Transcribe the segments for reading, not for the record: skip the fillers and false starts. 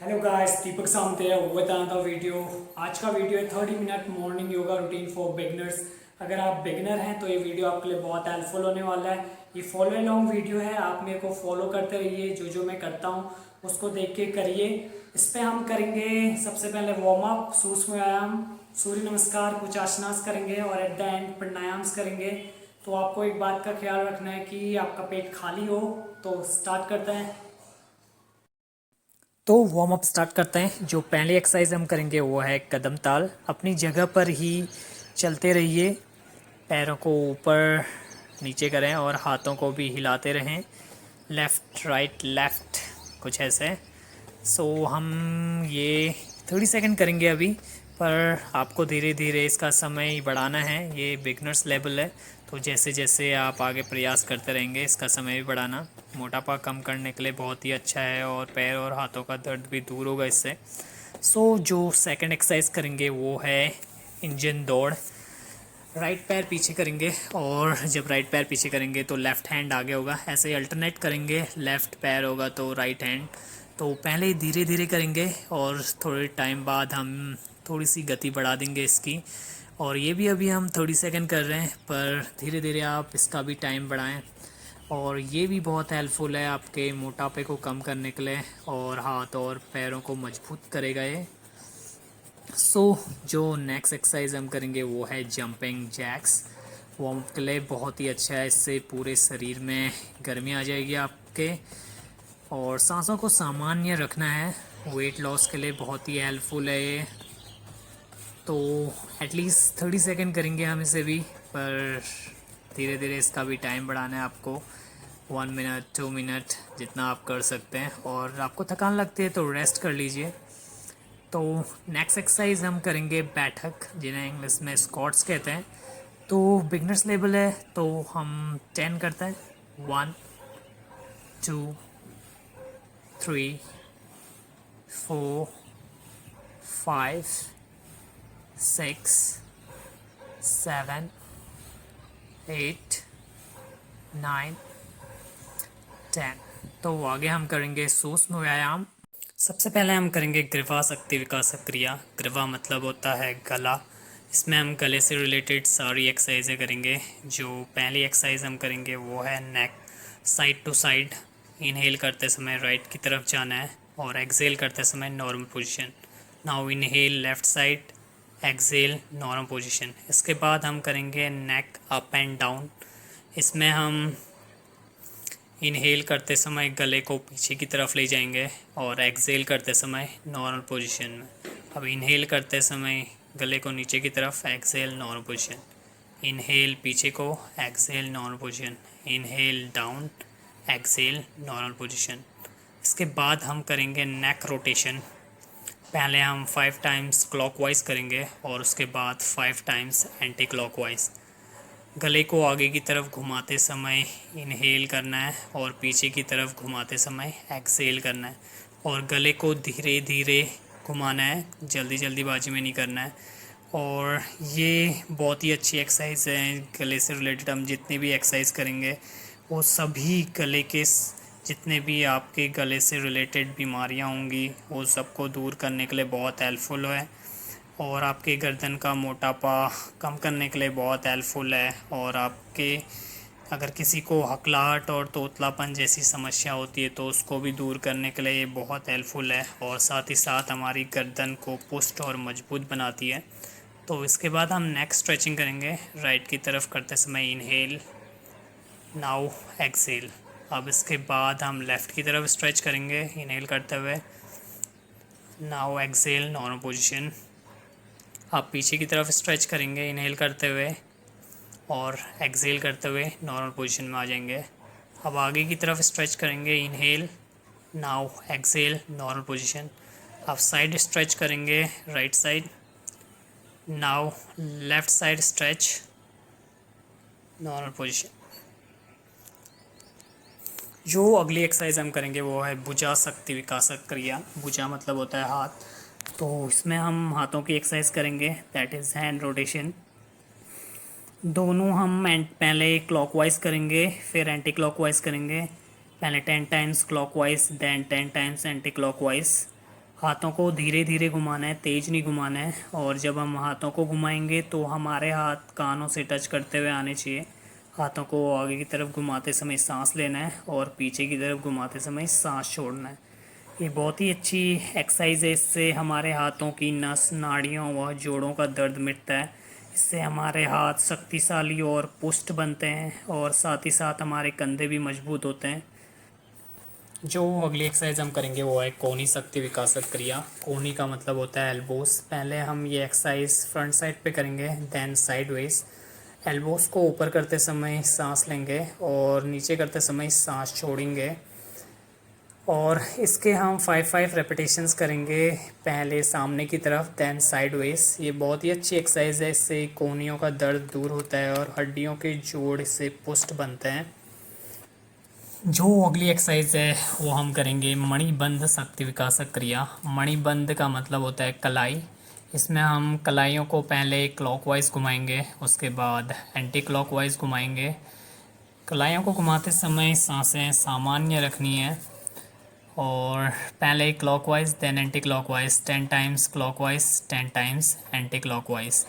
Hello guys, दीपक सामंत है with another video. आज का वीडियो है 30 minute morning yoga routine for beginners. अगर आप बिगनर हैं तो ये वीडियो आपके लिए बहुत हेल्पफुल होने वाला है। ये फॉलो लॉन्ग वीडियो है, आप मेरे को फॉलो करते रहिए। जो मैं करता हूँ उसको देख के करिए। इस पे हम करेंगे सबसे पहले वार्म अप, सूक्ष्म व्यायाम, सूर्य नमस्कार, कुछ आसनास करेंगे और एट द एंड प्राणायाम करेंगे। तो आपको एक बात का ख्याल रखना है कि आपका पेट खाली हो। तो स्टार्ट करते हैं। तो वार्म अप स्टार्ट करते हैं। जो पहली एक्सरसाइज हम करेंगे वो है कदम ताल। अपनी जगह पर ही चलते रहिए, पैरों को ऊपर नीचे करें और हाथों को भी हिलाते रहें, लेफ़्ट राइट लेफ़्ट, कुछ ऐसे। हम ये 30 सेकंड करेंगे अभी, पर आपको धीरे धीरे इसका समय बढ़ाना है। ये बिगनर्स लेवल है, तो जैसे जैसे आप आगे प्रयास करते रहेंगे इसका समय भी बढ़ाना मोटापा कम करने के लिए बहुत ही अच्छा है, और पैर और हाथों का दर्द भी दूर होगा इससे। जो सेकंड एक्सरसाइज करेंगे वो है इंजन दौड़। राइट पैर पीछे करेंगे, और जब राइट पैर पीछे करेंगे तो लेफ़्ट हैंड आगे होगा। ऐसे ही अल्टरनेट करेंगे, लेफ़्ट पैर होगा तो राइट हैंड। तो पहले धीरे धीरे करेंगे और थोड़े टाइम बाद हम थोड़ी सी गति बढ़ा देंगे इसकी। और ये भी अभी हम 30 सेकंड कर रहे हैं, पर धीरे धीरे आप इसका भी टाइम बढ़ाएं। और ये भी बहुत हेल्पफुल है आपके मोटापे को कम करने के लिए, और हाथ और पैरों को मजबूत करेगा ये। जो नेक्स्ट एक्सरसाइज हम करेंगे वो है जंपिंग जैक्स। वार्म अप के लिए बहुत ही अच्छा है, इससे पूरे शरीर में गर्मी आ जाएगी आपके। और सांसों को सामान्य रखना है, वेट लॉस के लिए बहुत ही हेल्पफुल है ये। तो एटलीस्ट 30 सेकंड करेंगे हम इसे भी, पर धीरे धीरे इसका भी टाइम बढ़ाना है आपको। 1 मिनट 2 मिनट जितना आप कर सकते हैं, और आपको थकान लगती है तो रेस्ट कर लीजिए। तो नेक्स्ट एक्सरसाइज हम करेंगे बैठक, जिन्हें इंग्लिश में स्क्वाट्स कहते हैं। तो बिगनर्स लेवल है, तो हम 10 करते हैं। 1 2 3 4 5 6 7 8 9 10। तो आगे हम करेंगे सूक्ष्म व्यायाम। सबसे पहले हम करेंगे ग्रीवा शक्ति विकास क्रिया। ग्रीवा मतलब होता है गला। इसमें हम गले से रिलेटेड सारी एक्सरसाइजें करेंगे। जो पहली एक्सरसाइज हम करेंगे वो है नेक, साइड टू साइड। इनहेल करते समय राइट की तरफ जाना है, और एक्सेल करते समय normal position. Now inhale left side, exhale normal position. इसके बाद हम करेंगे नेक अप एंड डाउन। इसमें हम इनहेल करते समय गले को पीछे की तरफ ले जाएंगे, और एक्सेल करते समय नॉर्मल पोजीशन में। अब इनहेल करते समय गले को नीचे की तरफ, एक्सेल नॉर्मल पोजीशन। इनहेल पीछे को, exhale normal position. Inhale down, exhale normal position. इसके बाद हम करेंगे नेक रोटेशन। पहले हम 5 टाइम्स क्लॉकवाइज करेंगे, और उसके बाद 5 टाइम्स एंटी क्लॉकवाइज। गले को आगे की तरफ घुमाते समय इनहेल करना है, और पीछे की तरफ घुमाते समय एक्सेल करना है। और गले को धीरे धीरे घुमाना है, जल्दी जल्दीबाजी में नहीं करना है। और ये बहुत ही अच्छी एक्सरसाइज है गले से रिलेटेड। हम जितनी भी एक्सरसाइज करेंगे वो सभी गले के जितने भी आपके गले से रिलेटेड बीमारियां होंगी वो सबको दूर करने के लिए बहुत हेल्पफुल है, और आपके गर्दन का मोटापा कम करने के लिए बहुत हेल्पफुल है। और आपके अगर किसी को हकलाहट और तोतलापन जैसी समस्या होती है तो उसको भी दूर करने के लिए ये बहुत हेल्पफुल है, और साथ ही साथ हमारी गर्दन को पुष्ट और मजबूत बनाती है। तो इसके बाद हम नेक स्ट्रेचिंग करेंगे। राइट की तरफ करते समय इनहेल, नाउ एक्सेल। अब इसके बाद हम लेफ़्ट की तरफ स्ट्रेच करेंगे इनहेल करते हुए, नाउ एक्सेल नॉर्मल पोजीशन। आप पीछे की तरफ स्ट्रेच करेंगे इनहेल करते हुए, और एक्सेल करते हुए नॉर्मल पोजीशन में आ जाएंगे। अब आगे की तरफ स्ट्रेच करेंगे inhale, now exhale normal position. अब साइड स्ट्रेच करेंगे right side, now left side stretch normal position. जो अगली एक्सरसाइज हम करेंगे वो है भुजा शक्ति विकासक क्रिया। भुजा मतलब होता है हाथ, तो इसमें हम हाथों की एक्सरसाइज करेंगे, दैट इज़ हैंड रोटेशन। दोनों हम पहले क्लॉकवाइज करेंगे, फिर एंटी क्लॉकवाइज करेंगे। पहले 10 times clockwise, then 10 times anticlockwise. हाथों को धीरे धीरे घुमाना है, तेज़ नहीं घुमाना है। और जब हम हाथों को घुमाएंगे तो हमारे हाथ कानों से टच करते हुए आने चाहिए। हाथों को आगे की तरफ घुमाते समय सांस लेना है और पीछे की तरफ घुमाते समय सांस छोड़ना है। ये बहुत ही अच्छी एक्सरसाइज है। इससे हमारे हाथों की नस, नाड़ियों व जोड़ों का दर्द मिटता है। इससे हमारे हाथ शक्तिशाली और पुष्ट बनते हैं और साथ ही साथ हमारे कंधे भी मजबूत होते हैं। जो अगली एक्सरसाइज हम करेंगे वो है कोहनी शक्ति विकासक क्रिया। कोहनी का मतलब होता है एल्बोस। पहले हम ये एक्सरसाइज फ्रंट साइड पे करेंगे, देन साइडवेज। एल्बोस को ऊपर करते समय सांस लेंगे और नीचे करते समय सांस छोड़ेंगे। और इसके हम 5 रेपिटेशंस करेंगे, पहले सामने की तरफ, देन साइडवेज। ये बहुत ही अच्छी एक्सरसाइज है। इससे कोहनियों का दर्द दूर होता है और हड्डियों के जोड़ से पुष्ट बनते हैं। जो अगली एक्सरसाइज है वो हम करेंगे मणिबंध शक्ति विकासक क्रिया। मणिबंध का मतलब होता है कलाई। इसमें हम कलाइयों को पहले क्लॉकवाइज घुमाएंगे, उसके बाद एंटी क्लॉकवाइज घुमाएंगे। कलाइयों को घुमाते समय सांसें सामान्य रखनी है और पहले clockwise then anticlockwise, 10 times clockwise, 10 times anticlockwise.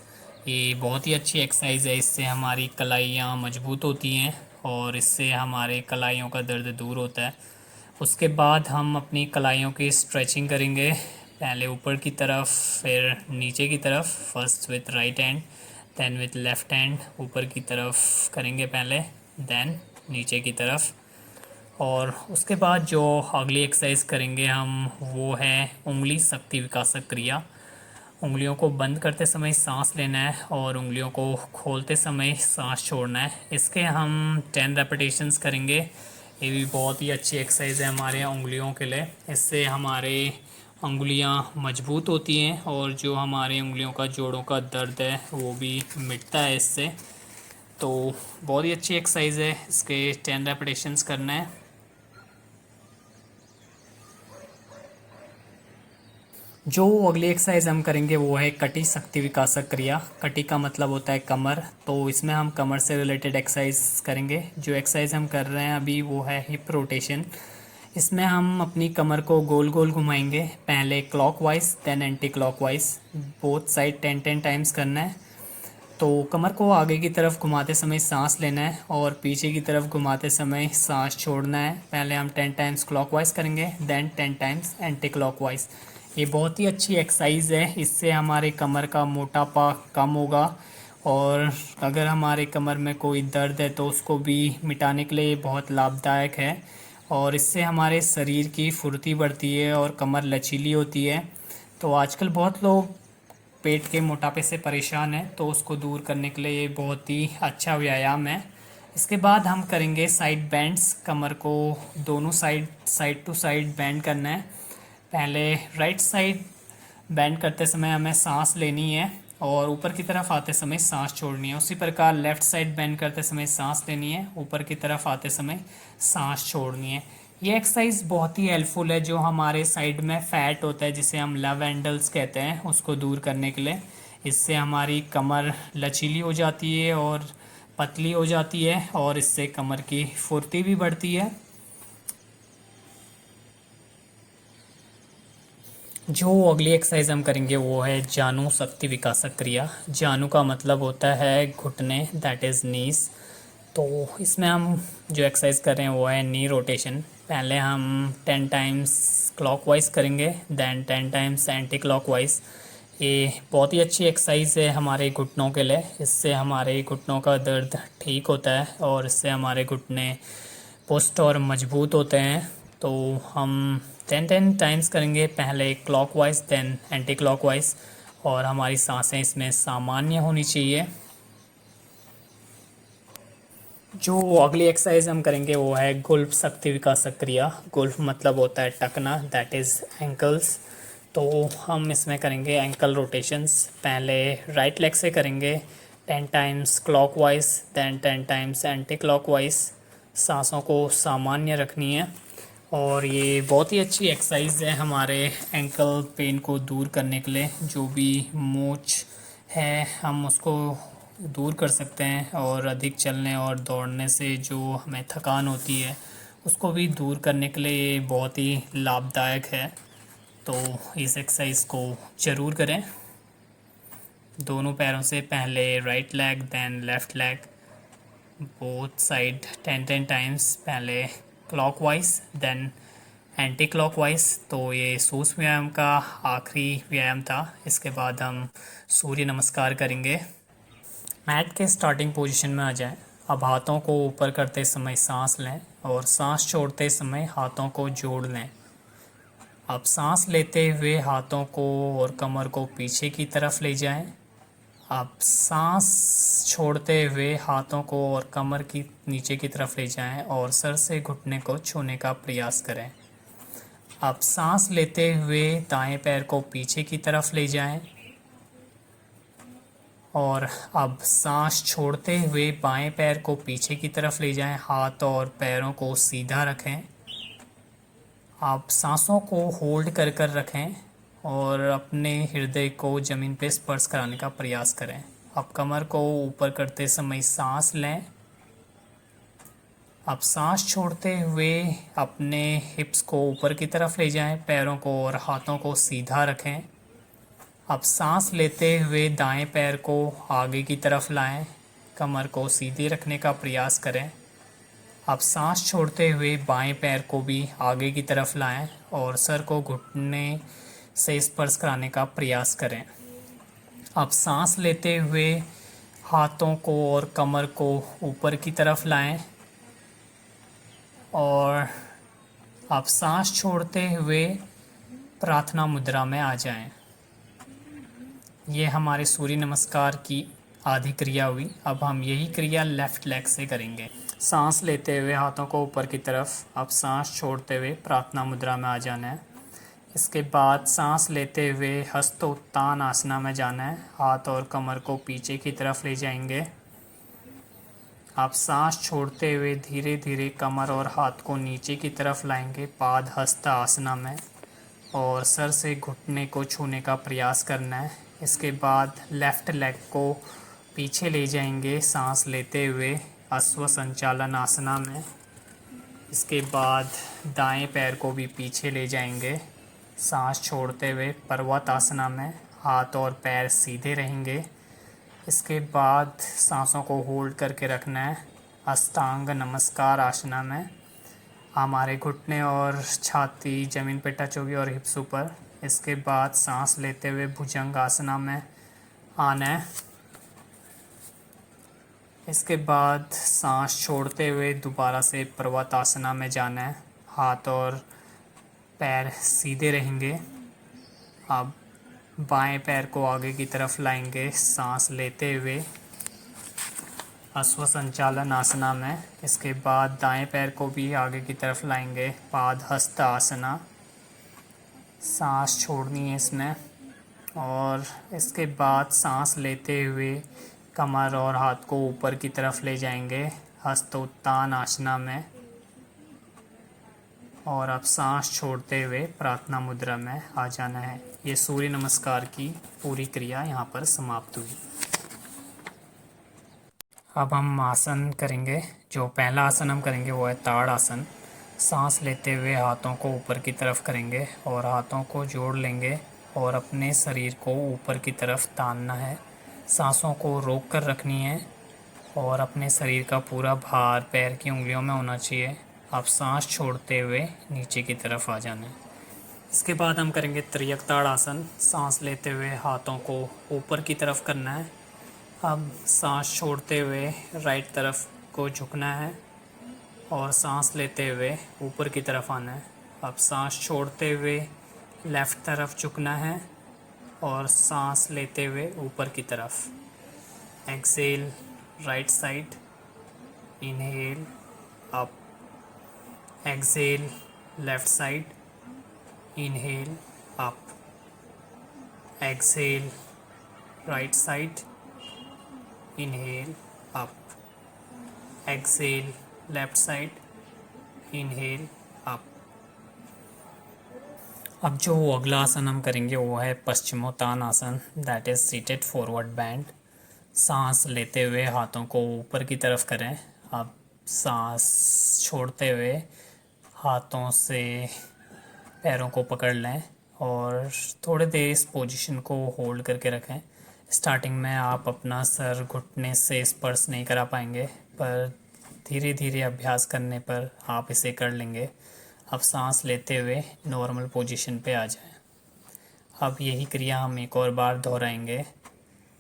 ये बहुत ही अच्छी एक्सरसाइज है। इससे हमारी कलाइयाँ मजबूत होती हैं और इससे हमारे कलाइयों का दर्द दूर होता है। उसके बाद हम अपनी कलाइयों की स्ट्रेचिंग करेंगे, पहले ऊपर की तरफ फिर नीचे की तरफ। First with right hand, then with left hand. ऊपर की तरफ करेंगे पहले, देन नीचे की तरफ। और उसके बाद जो अगली एक्सरसाइज करेंगे हम वो है उंगली शक्ति विकासक क्रिया। उंगलियों को बंद करते समय सांस लेना है और उंगलियों को खोलते समय सांस छोड़ना है। इसके हम 10 रेपिटेशंस करेंगे। ये भी बहुत ही अच्छी एक्सरसाइज है हमारे उंगलियों के लिए। इससे हमारे उंगलियां मजबूत होती हैं और जो हमारे उंगलियों का जोड़ों का दर्द है वो भी मिटता है इससे। तो बहुत ही अच्छी एक्सरसाइज है, इसके 10 रेपिटेशंस करना है। जो अगली एक्सरसाइज हम करेंगे वो है कटी शक्ति विकासक क्रिया। कटी का मतलब होता है कमर, तो इसमें हम कमर से रिलेटेड एक्सरसाइज करेंगे। जो एक्सरसाइज हम कर रहे हैं अभी वो है हिप रोटेशन। इसमें हम अपनी कमर को गोल गोल घुमाएंगे, पहले clockwise then anticlockwise. Both side 10-10 times करना है। तो कमर को आगे की तरफ घुमाते समय सांस लेना है और पीछे की तरफ घुमाते समय सांस छोड़ना है। पहले हम 10 टाइम्स क्लॉकवाइज करेंगे, देन 10 टाइम्स एंटी क्लॉकवाइज। ये बहुत ही अच्छी एक्सरसाइज है। इससे हमारे कमर का मोटापा कम होगा और अगर हमारे कमर में कोई दर्द है तो उसको भी मिटाने के लिए बहुत लाभदायक है। और इससे हमारे शरीर की फुर्ती बढ़ती है और कमर लचीली होती है। तो आजकल बहुत लोग पेट के मोटापे से परेशान है, तो उसको दूर करने के लिए ये बहुत ही अच्छा व्यायाम है। इसके बाद हम करेंगे साइड बेंड्स। कमर को दोनों side, side to side bend करना है। पहले राइट साइड बेंड करते समय हमें सांस लेनी है और ऊपर की तरफ आते समय सांस छोड़नी है। उसी प्रकार लेफ़्ट साइड बेंड करते समय सांस लेनी है, ऊपर की तरफ आते समय सांस छोड़नी है। ये एक्सरसाइज बहुत ही हेल्पफुल है। जो हमारे साइड में फ़ैट होता है जिसे हम लव हैंडल्स कहते हैं, उसको दूर करने के लिए। इससे हमारी कमर लचीली हो जाती है और पतली हो जाती है और इससे कमर की फुर्ती भी बढ़ती है। जो अगली एक्सरसाइज हम करेंगे वो है जानु शक्ति विकासक क्रिया। जानु का मतलब होता है घुटने, दैट इज़ नीज। तो इसमें हम जो एक्सरसाइज कर रहे हैं वो है नी रोटेशन। पहले हम 10 टाइम्स क्लॉकवाइज करेंगे, देन 10 टाइम्स एंटी क्लॉकवाइज। ये बहुत ही अच्छी एक्सरसाइज है हमारे घुटनों के लिए। इससे हमारे घुटनों का दर्द ठीक होता है और इससे हमारे घुटने पुष्ट और मजबूत होते हैं। तो हम 10-10 टाइम्स करेंगे, पहले क्लॉकवाइज देन एंटी क्लॉकवाइज। और हमारी सांसें इसमें सामान्य होनी चाहिए। जो अगली एक्सरसाइज हम करेंगे वो है गुल्फ शक्ति विकासक क्रिया। गुल्फ मतलब होता है टकना, दैट इज़ एंकल्स। तो हम इसमें करेंगे एंकल रोटेशंस। पहले राइट लेग से करेंगे 10 times clockwise then 10 times anticlockwise. सांसों को सामान्य रखनी है और ये बहुत ही अच्छी एक्सरसाइज है हमारे एंकल पेन को दूर करने के लिए। जो भी मोच है हम उसको दूर कर सकते हैं और अधिक चलने और दौड़ने से जो हमें थकान होती है उसको भी दूर करने के लिए ये बहुत ही लाभदायक है। तो इस एक्सरसाइज को ज़रूर करें। दोनों पैरों से पहले right leg then left leg, both side 10 times, पहले क्लॉकवाइज देन एंटी क्लॉकवाइज। तो ये सूक्ष्म व्यायाम का आखिरी व्यायाम था। इसके बाद हम सूर्य नमस्कार करेंगे। मैट के स्टार्टिंग पोजीशन में आ जाएं। अब हाथों को ऊपर करते समय सांस लें और सांस छोड़ते समय हाथों को जोड़ लें। अब सांस लेते हुए हाथों को और कमर को पीछे की तरफ ले जाएं। अब सांस छोड़ते हुए हाथों को और कमर की नीचे की तरफ ले जाएं और सर से घुटने को छूने का प्रयास करें। अब सांस लेते हुए दाएं पैर को पीछे की तरफ ले जाएं और अब सांस छोड़ते हुए बाएं पैर को पीछे की तरफ ले जाएं। हाथ और पैरों को सीधा रखें। आप सांसों को होल्ड कर कर रखें और अपने हृदय को ज़मीन पर स्पर्श कराने का प्रयास करें। अब कमर को ऊपर करते समय सांस लें। अब सांस छोड़ते हुए अपने हिप्स को ऊपर की तरफ ले जाएं। पैरों को और हाथों को सीधा रखें। अब सांस लेते हुए दाएं पैर को आगे की तरफ लाएं। कमर को सीधी रखने का प्रयास करें। अब सांस छोड़ते हुए बाएं पैर को भी आगे की तरफ लाएं और सर को घुटने से स्पर्श कराने का प्रयास करें। अब सांस लेते हुए हाथों को और कमर को ऊपर की तरफ लाएं और अब सांस छोड़ते हुए प्रार्थना मुद्रा में आ जाएं। ये हमारे सूर्य नमस्कार की आधी क्रिया हुई। अब हम यही क्रिया लेफ़्ट लेग से करेंगे। सांस लेते हुए हाथों को ऊपर की तरफ, अब सांस छोड़ते हुए प्रार्थना मुद्रा में आ जाना है। इसके बाद सांस लेते हुए हस्तोत्तान आसना में जाना है। हाथ और कमर को पीछे की तरफ ले जाएंगे। आप सांस छोड़ते हुए धीरे धीरे कमर और हाथ को नीचे की तरफ लाएंगे पाद हस्त आसना में और सर से घुटने को छूने का प्रयास करना है। इसके बाद लेफ़्ट लेग को पीछे ले जाएंगे सांस लेते हुए अश्व संचालन आसना में। इसके बाद दाएं पैर को भी पीछे ले जाएंगे सांस छोड़ते हुए पर्वत आसना में। हाथ और पैर सीधे रहेंगे। इसके बाद सांसों को होल्ड करके रखना है अष्टांग नमस्कार आसना में। हमारे घुटने और छाती ज़मीन पे टच होगी और हिप्स ऊपर। इसके बाद सांस लेते हुए भुजंग आसना में आना है। इसके बाद सांस छोड़ते हुए दोबारा से पर्वत आसना में जाना है। हाथ और पैर सीधे रहेंगे। अब बाएं पैर को आगे की तरफ लाएंगे सांस लेते हुए अश्व संचालन आसना में। इसके बाद दाएं पैर को भी आगे की तरफ लाएंगे पाद हस्त आसना। सांस छोड़नी है इसमें और इसके बाद सांस लेते हुए कमर और हाथ को ऊपर की तरफ ले जाएंगे हस्तोत्तान आसना में और अब सांस छोड़ते हुए प्रार्थना मुद्रा में आ जाना है। ये सूर्य नमस्कार की पूरी क्रिया यहाँ पर समाप्त हुई। अब हम आसन करेंगे। जो पहला आसन हम करेंगे वो है ताड़ आसन। सांस लेते हुए हाथों को ऊपर की तरफ करेंगे और हाथों को जोड़ लेंगे और अपने शरीर को ऊपर की तरफ तानना है। सांसों को रोक कर रखनी है और अपने शरीर का पूरा भार पैर की उंगलियों में होना चाहिए। अब सांस छोड़ते हुए नीचे की तरफ आ जाना है। इसके बाद हम करेंगे त्रियक आसन। सांस लेते हुए हाथों को ऊपर की तरफ करना है। अब सांस छोड़ते हुए राइट तरफ को झुकना है और सांस लेते हुए ऊपर की तरफ आना है। अब सांस छोड़ते हुए लेफ़्ट तरफ झुकना है और सांस लेते हुए ऊपर की तरफ। Exhale right side, inhale up, exhale left side, inhale up, exhale right side, inhale up, exhale left side, inhale up. अब जो अगला आसन हम करेंगे वो है पश्चिमोत्तान आसन, that is seated forward band. सांस लेते हुए हाथों को ऊपर की तरफ करें। अब सांस छोड़ते हुए हाथों से पैरों को पकड़ लें और थोड़ी देर इस पोजीशन को होल्ड करके रखें। स्टार्टिंग में आप अपना सर घुटने से स्पर्श नहीं करा पाएंगे, पर धीरे धीरे अभ्यास करने पर आप इसे कर लेंगे। अब सांस लेते हुए नॉर्मल पोजीशन पे आ जाएं। अब यही क्रिया हम एक और बार दोहराएंगे।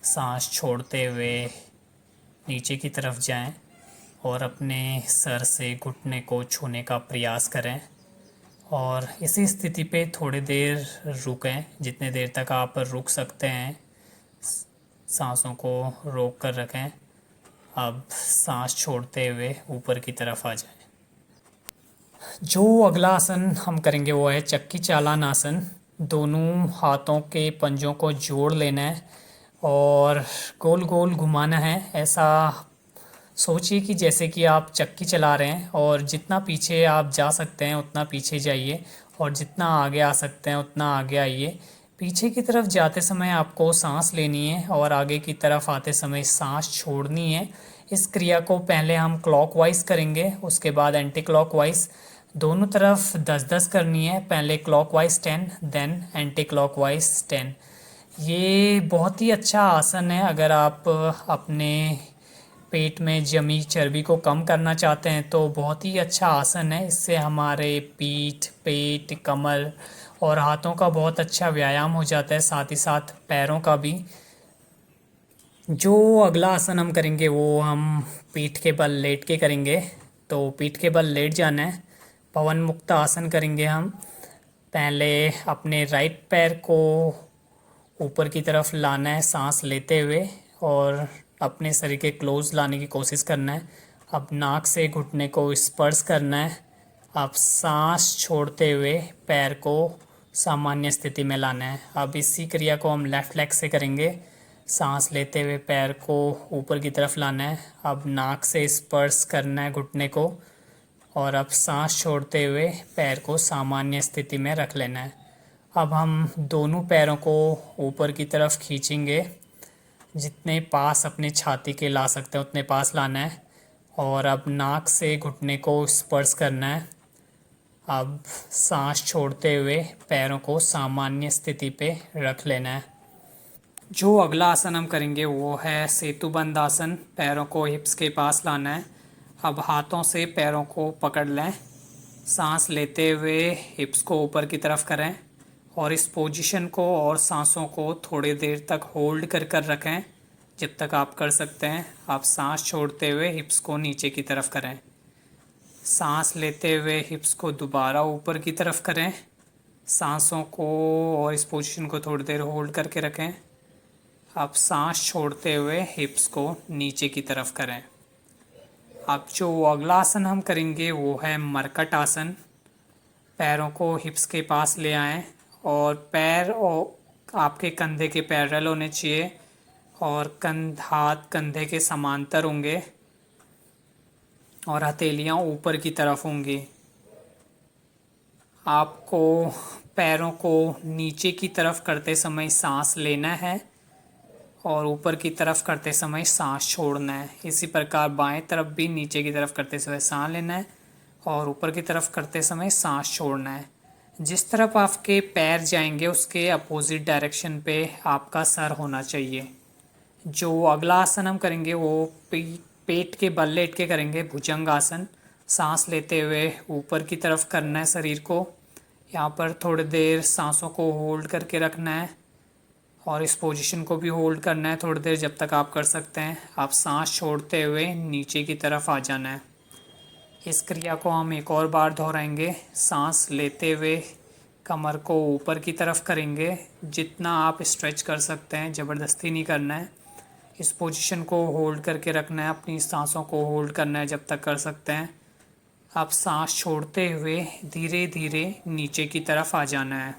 सांस छोड़ते हुए नीचे की तरफ जाएं और अपने सर से घुटने को छूने का प्रयास करें और इसी स्थिति पे थोड़ी देर रुकें, जितने देर तक आप रुक सकते हैं। सांसों को रोक कर रखें। अब सांस छोड़ते हुए ऊपर की तरफ आ जाएं। जो अगला आसन हम करेंगे वो है चक्की चालान आसन। दोनों हाथों के पंजों को जोड़ लेना है और गोल गोल घुमाना है। ऐसा सोचिए कि जैसे कि आप चक्की चला रहे हैं और जितना पीछे आप जा सकते हैं उतना पीछे जाइए और जितना आगे आ सकते हैं उतना आगे आइए। पीछे की तरफ जाते समय आपको सांस लेनी है और आगे की तरफ आते समय सांस छोड़नी है। इस क्रिया को पहले हम क्लॉकवाइज करेंगे, उसके बाद एंटी क्लॉकवाइज। दोनों तरफ 10-10 करनी है। पहले क्लॉकवाइज 10 देन एंटी क्लॉकवाइज 10। ये बहुत ही अच्छा आसन है। अगर आप अपने पेट में जमी चर्बी को कम करना चाहते हैं तो बहुत ही अच्छा आसन है। इससे हमारे पीठ, पेट, कमर और हाथों का बहुत अच्छा व्यायाम हो जाता है, साथ ही साथ पैरों का भी। जो अगला आसन हम करेंगे वो हम पीठ के बल लेट के करेंगे। तो पीठ के बल लेट जाना है। पवन मुक्त आसन करेंगे हम। पहले अपने राइट पैर को ऊपर की तरफ लाना है सांस लेते हुए और अपने शरीर के क्लोज लाने की कोशिश करना है। अब नाक से घुटने को स्पर्श करना है। अब सांस छोड़ते हुए पैर को सामान्य स्थिति में लाना है। अब इसी क्रिया को हम लेफ़्ट लेग से करेंगे। सांस लेते हुए पैर को ऊपर की तरफ लाना है। अब नाक से स्पर्श करना है घुटने को और अब सांस छोड़ते हुए पैर को सामान्य स्थिति में रख लेना है। अब हम दोनों पैरों को ऊपर की तरफ खींचेंगे, जितने पास अपने छाती के ला सकते हैं उतने पास लाना है और अब नाक से घुटने को स्पर्श करना है। अब सांस छोड़ते हुए पैरों को सामान्य स्थिति पे रख लेना है। जो अगला आसन हम करेंगे वो है सेतुबंद आसन। पैरों को हिप्स के पास लाना है। अब हाथों से पैरों को पकड़ लें। सांस लेते हुए हिप्स को ऊपर की तरफ करें और इस पोजीशन को और सांसों को थोड़ी देर तक होल्ड कर कर रखें, जब तक आप कर सकते हैं। आप सांस छोड़ते हुए हिप्स को नीचे की तरफ करें। सांस लेते हुए हिप्स को दोबारा ऊपर की तरफ करें। सांसों को और इस पोजीशन को थोड़ी देर होल्ड करके रखें। अब सांस छोड़ते हुए हिप्स को नीचे की तरफ करें। अब जो अगला आसन हम करेंगे वो है मरकट आसन। पैरों को हिप्स के पास ले आएं और पैर और आपके कंधे के पैरेलल होने चाहिए और हाथ कंधे के समांतर होंगे और हथेलियां ऊपर की तरफ होंगी। आपको पैरों को नीचे की तरफ करते समय सांस लेना है और ऊपर की तरफ करते समय सांस छोड़ना है। इसी प्रकार बाएं तरफ भी नीचे की तरफ करते समय सांस लेना है और ऊपर की तरफ करते समय सांस छोड़ना है। जिस तरफ आपके पैर जाएंगे उसके अपोजिट डायरेक्शन पे आपका सर होना चाहिए। जो अगला आसन हम करेंगे वो पेट के बल लेट के करेंगे, भुजंग आसन। सांस लेते हुए ऊपर की तरफ करना है शरीर को। यहाँ पर थोड़ी देर सांसों को होल्ड करके रखना है और इस पोजीशन को भी होल्ड करना है थोड़ी देर, जब तक आप कर सकते हैं। आप सांस छोड़ते हुए नीचे की तरफ आ जाना है। इस क्रिया को हम एक और बार दोहराएंगे। सांस लेते हुए कमर को ऊपर की तरफ करेंगे, जितना आप स्ट्रेच कर सकते हैं, ज़बरदस्ती नहीं करना है। इस पोजीशन को होल्ड करके रखना है, अपनी सांसों को होल्ड करना है जब तक कर सकते हैं। अब सांस छोड़ते हुए धीरे धीरे नीचे की तरफ आ जाना है।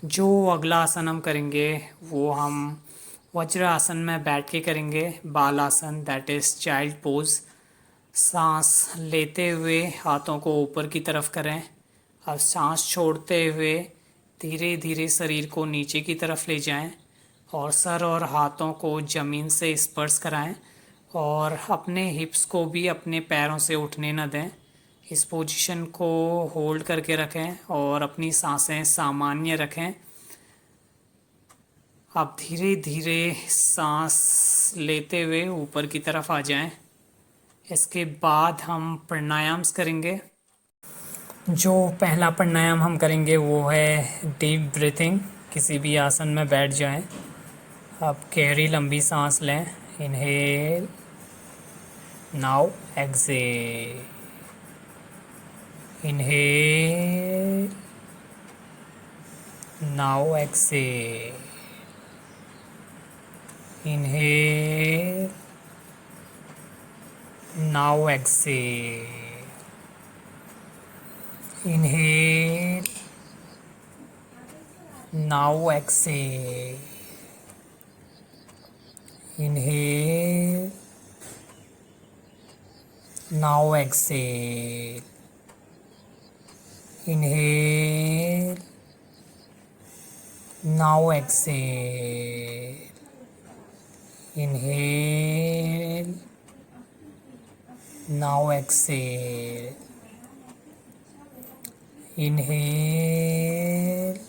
जो अगला आसन हम करेंगे वो हम वज्र आसन में बैठ के करेंगे, बाल आसन, दैट इज़ चाइल्ड पोज। सांस लेते हुए हाथों को ऊपर की तरफ करें। अब सांस छोड़ते हुए धीरे धीरे शरीर को नीचे की तरफ ले जाएं और सर और हाथों को ज़मीन से स्पर्श कराएं और अपने हिप्स को भी अपने पैरों से उठने न दें। इस पोजीशन को होल्ड करके रखें और अपनी सांसें सामान्य रखें। आप धीरे धीरे सांस लेते हुए ऊपर की तरफ आ जाएं। इसके बाद हम प्राणायाम्स करेंगे। जो पहला प्राणायाम हम करेंगे वो है डीप ब्रीथिंग। किसी भी आसन में बैठ जाएं। आप गहरी लंबी सांस लें। Inhale, now exhale. Inhale, now exhale. Inhale, now exhale. Inhale, now exhale. Inhale, now exhale. Inhale, now exhale. Inhale, now exhale. Inhale,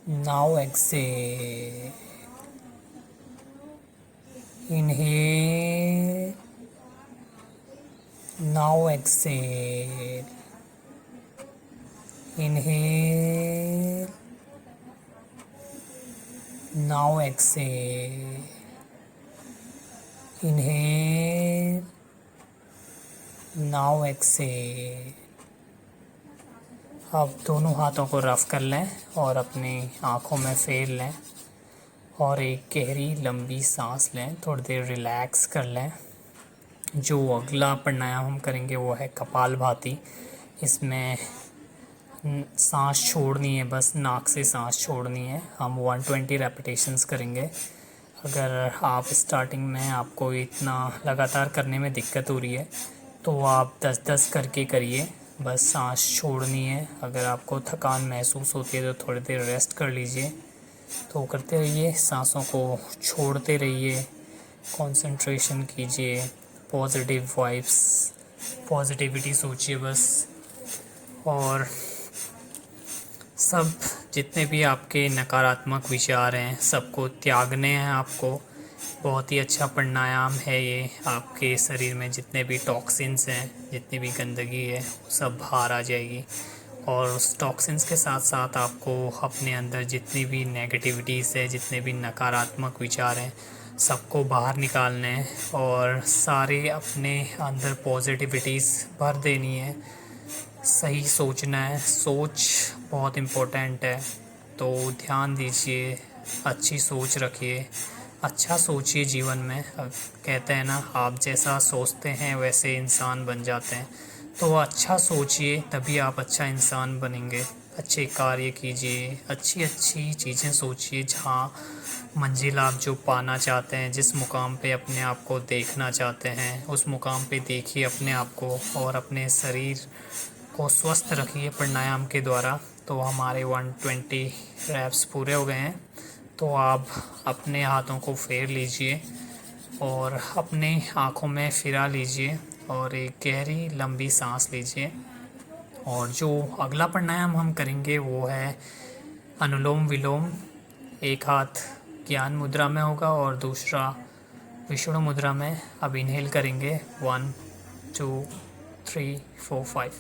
now exhale. Inhale, now exhale. Inhale, now exhale. Inhale, now exhale. अब दोनों हाथों को rough कर लें और अपनी आँखों में फेर लें और एक गहरी लंबी सांस लें। थोड़ी देर रिलैक्स कर लें। जो अगला प्राणायाम हम करेंगे वो है कपालभाति। इसमें सांस छोड़नी है, बस नाक से सांस छोड़नी है। हम 120 रेपिटेशंस करेंगे। अगर आप स्टार्टिंग में आपको इतना लगातार करने में दिक्कत हो रही है तो आप 10-10 करके करिए। बस सांस छोड़नी है। अगर आपको थकान महसूस होती है तो थोड़ी देर रेस्ट कर लीजिए। तो करते रहिए, सांसों को छोड़ते रहिए, कंसंट्रेशन कीजिए, पॉजिटिव वाइब्स, पॉजिटिविटी सोचिए बस। और सब जितने भी आपके नकारात्मक विचार हैं सबको त्यागने हैं आपको। बहुत ही अच्छा प्राणायाम है ये। आपके शरीर में जितने भी टॉक्सिन्स हैं, जितनी भी गंदगी है, सब बाहर आ जाएगी। और उस टॉक्सिन्स के साथ साथ आपको अपने अंदर जितनी भी नेगेटिविटीज़ है, जितने भी नकारात्मक विचार हैं, सबको बाहर निकालने हैं और सारे अपने अंदर पॉजिटिविटीज़ भर देनी है। सही सोचना है। सोच बहुत इम्पोर्टेंट है, तो ध्यान दीजिए, अच्छी सोच रखिए, अच्छा सोचिए जीवन में। कहते हैं ना, आप जैसा सोचते हैं वैसे इंसान बन जाते हैं। तो अच्छा सोचिए, तभी आप अच्छा इंसान बनेंगे। अच्छे कार्य कीजिए, अच्छी अच्छी चीज़ें सोचिए। जहाँ मंजिल आप जो पाना चाहते हैं, जिस मुकाम पे अपने आप को देखना चाहते हैं, उस मुकाम पे देखिए अपने आप को और अपने शरीर को स्वस्थ रखिए प्राणायाम के द्वारा। तो हमारे 120 रैप्स पूरे हो गए हैं। तो आप अपने हाथों को फेर लीजिए और अपने आँखों में फिरा लीजिए और एक गहरी लंबी सांस लीजिए। और जो अगला प्राणायाम हम करेंगे वो है अनुलोम विलोम। एक हाथ ज्ञान मुद्रा में होगा और दूसरा विष्णु मुद्रा में। अब इनहेल करेंगे 1 2 3 4 5।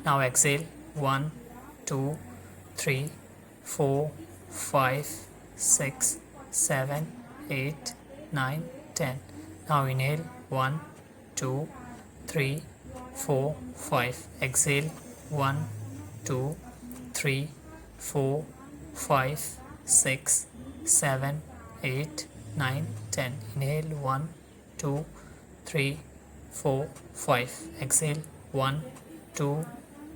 Now exhale 1 2 3 4 5 6 7 8 9 10। Now inhale 1 2 3 4 5। Exhale 1 2 3 4 5 6 7 8 9 10। Inhale 1 2 3 4 5। Exhale 1 2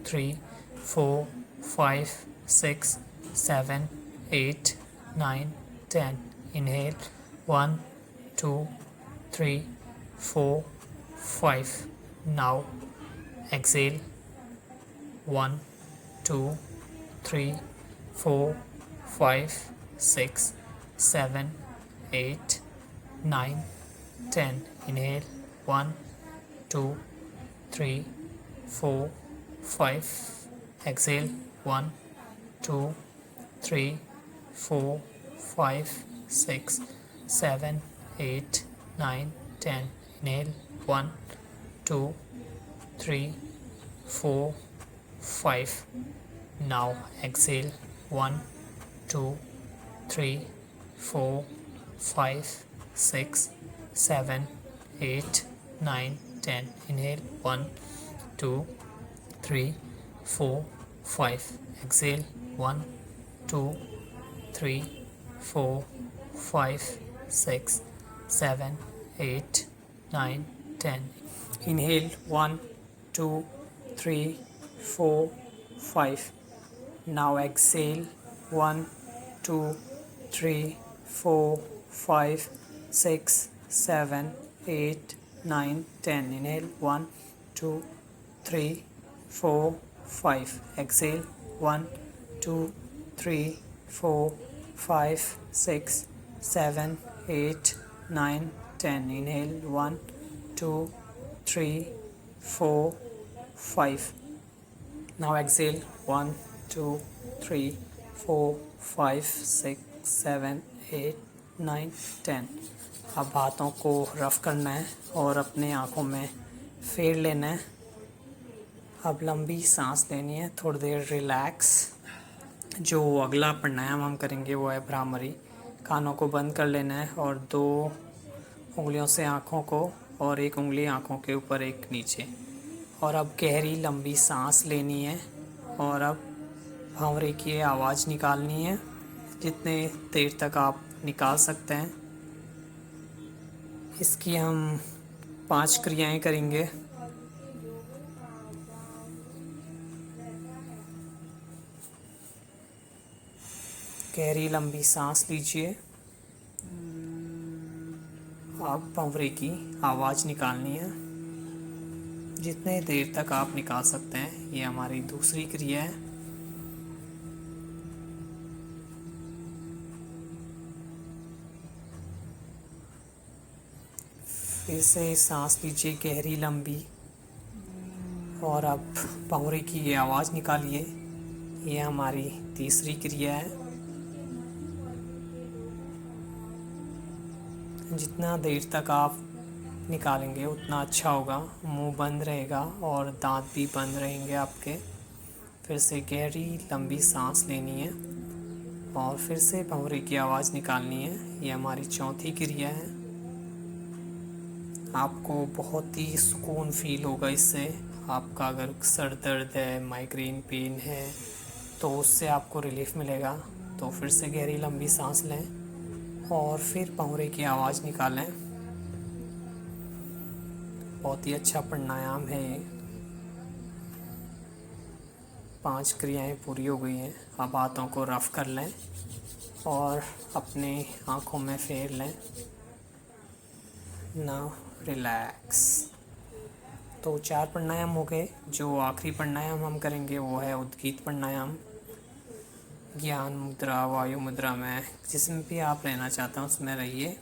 3 4 5 6 7 8 9 10। Inhale 1 2 3 4 5। Now exhale 1 2 3 4 5 6 7 8 9 10। Inhale 1 2 3 4 5 exhale 1 2 3 4 5 6 7 8 9 10 inhale 1 2 3 4 5 now exhale 1 2 3 4 5 6 7 8 9 10 inhale 1 2 3 4 5 exhale 1 2 3 4 5 6 7 8 9 10 inhale 1 2 3 4 5 now exhale 1 2 3 4 5 6 7 8 9 10 inhale 1 2 3 4 5 exhale 1 2 3 4 5 6 7 8 9 10 inhale 1 2 3 4 5 now exhale 1 2 3 4 5 6 7 8 9 10 अब हाथों को रफ़ करना है और अपने आँखों में फेर लेना है। अब लंबी सांस लेनी है, थोड़ी देर रिलैक्स। जो अगला प्राणायाम हम करेंगे वो है भ्रामरी। कानों को बंद कर लेना है और 2 उंगलियों से आँखों को और 1 उंगली आँखों के ऊपर एक नीचे। और अब गहरी लंबी सांस लेनी है और अब भंवरे की आवाज़ निकालनी है जितने देर तक आप निकाल सकते हैं। इसकी हम 5 क्रियाएं करेंगे। गहरी लंबी सांस लीजिए। आप भंवरे की आवाज़ निकालनी है जितने देर तक आप निकाल सकते हैं। ये हमारी दूसरी क्रिया है। फिर से सांस लीजिए गहरी लंबी और अब भंवरे की ये आवाज़ निकालिए। ये हमारी तीसरी क्रिया है। जितना देर तक आप निकालेंगे उतना अच्छा होगा। मुंह बंद रहेगा और दांत भी बंद रहेंगे आपके। फिर से गहरी लंबी सांस लेनी है और फिर से भंवरे की आवाज़ निकालनी है। ये हमारी चौथी क्रिया है। आपको बहुत ही सुकून फील होगा इससे। आपका अगर सर दर्द है, माइग्रेन पेन है तो उससे आपको रिलीफ मिलेगा। तो फिर से गहरी लंबी सांस लें और फिर भंवरे की आवाज़ निकालें। बहुत ही अच्छा प्राणायाम है ये। 5 क्रियाएं पूरी हो गई हैं। अब हाथों को रफ़ कर लें और अपने आँखों में फेर लें। Now relax. तो 4 प्राणायाम हो गए। जो आखिरी प्राणायाम हम करेंगे वो है उद्गीत प्राणायाम। ज्ञान मुद्रा, वायु मुद्रा में जिसमें भी आप रहना चाहते हैं उसमें रहिए।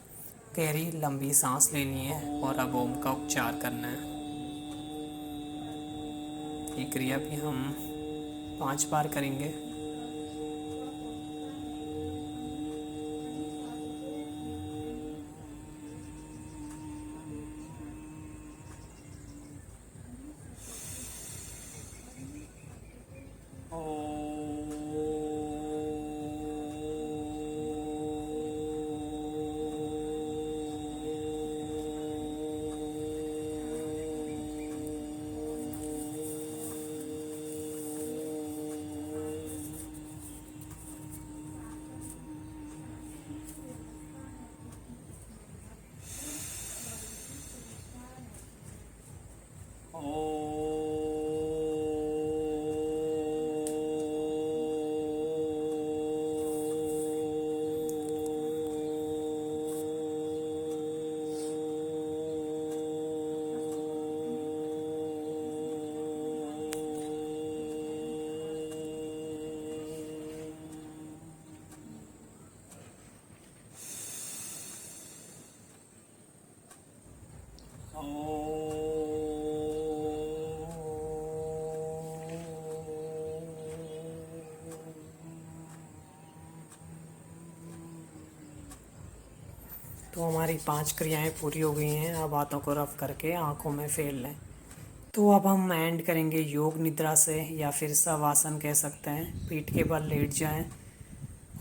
गहरी लंबी सांस लेनी है और अब ओम का उच्चार करना है। ये क्रिया भी हम 5 बार करेंगे। तो हमारी 5 क्रियाएं पूरी हो गई हैं। अब हाथों को रफ करके आंखों में फेर लें। तो अब हम एंड करेंगे योग निद्रा से, या फिर शवासन कह सकते हैं। पीठ के बल लेट जाएं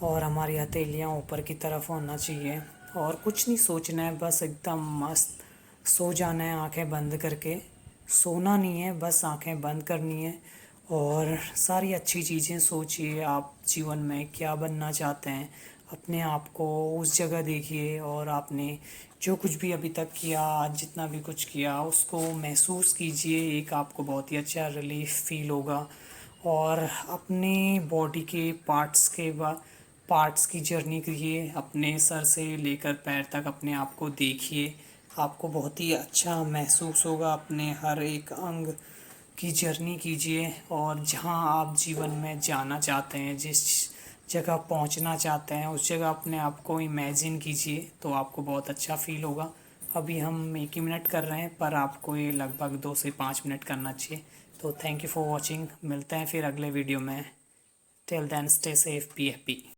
और हमारी हथेलियाँ ऊपर की तरफ होना चाहिए, और कुछ नहीं सोचना है, बस एकदम मस्त सो जाना है आंखें बंद करके। सोना नहीं है, बस आंखें बंद करनी है और सारी अच्छी चीज़ें सोचिए। आप जीवन में क्या बनना चाहते हैं, अपने आप को उस जगह देखिए, और आपने जो कुछ भी अभी तक किया, आज जितना भी कुछ किया, उसको महसूस कीजिए। एक आपको बहुत ही अच्छा रिलीफ फील होगा। और अपने बॉडी के पार्ट्स की जर्नी करिए, अपने सर से लेकर पैर तक अपने आप को देखिए। आपको बहुत ही अच्छा महसूस होगा। अपने हर एक अंग की जर्नी कीजिए, और जहाँ आप जीवन में जाना चाहते हैं, जिस जगह पहुंचना चाहते हैं, उस जगह अपने आप को इमेजिन कीजिए, तो आपको बहुत अच्छा फील होगा। अभी हम 1 ही मिनट कर रहे हैं, पर आपको ये लगभग 2 से 5 मिनट करना चाहिए। तो थैंक यू फॉर वॉचिंग। मिलते हैं फिर अगले वीडियो में। Till then stay safe, be happy.